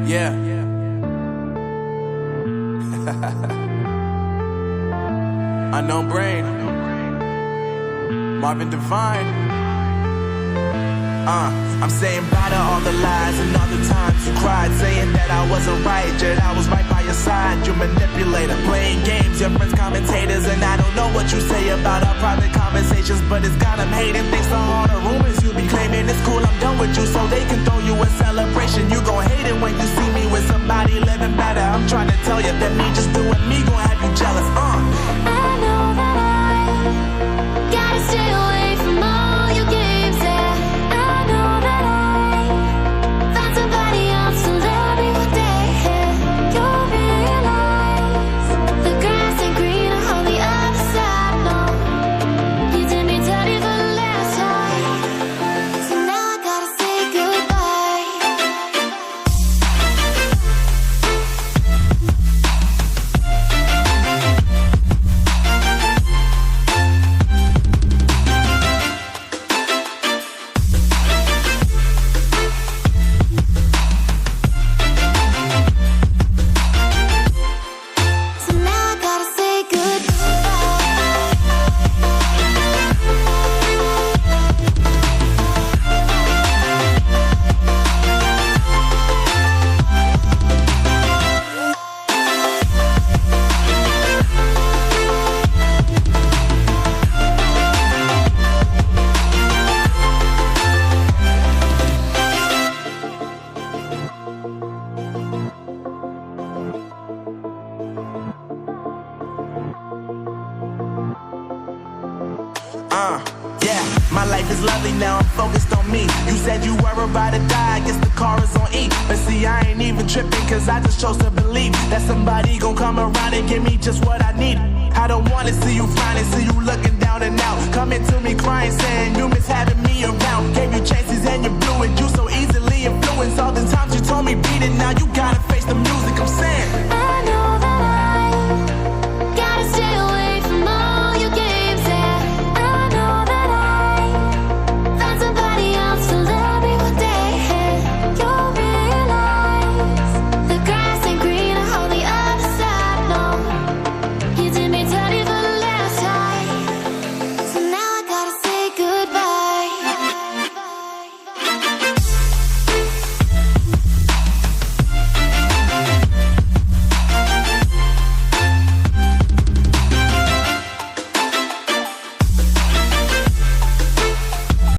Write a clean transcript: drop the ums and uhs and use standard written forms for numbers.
Yeah. Unknown Brain. Marvin Divine. I'm saying bye to all the lies and all the times you cried, saying that I wasn't right, yet I was right by your side. You manipulator, playing games, your friends commentators, and I don't know what you say about our private conversations, but it's got them hating. Thanks to all the rumors you be claiming. It's cool, I'm done with you, so they can throw you a celebration. You gon' hate it when you see me with somebody living better. I'm trying to tell you that me just doing me gon' have you jealous. I know that I gotta stay away from all your games, yeah. I know that I found somebody else to love me one day, yeah. You'll realize the grass ain't greener on the other side, no. You did me dirty for the last time, so now I gotta say goodbye. So now I gotta say Yeah, my life is lovely now, I'm focused on me. You said you were about to die, I guess the car is on E. But see, I ain't even tripping, cause I just chose to believe that somebody gon' come around and give me just what I need. I don't wanna see you frowning, see you looking down and out, coming to me crying, saying you miss having me around. Gave you chances and you blew it, you so easily influenced. All the times you told me beat it, now you gotta face the music. I'm saying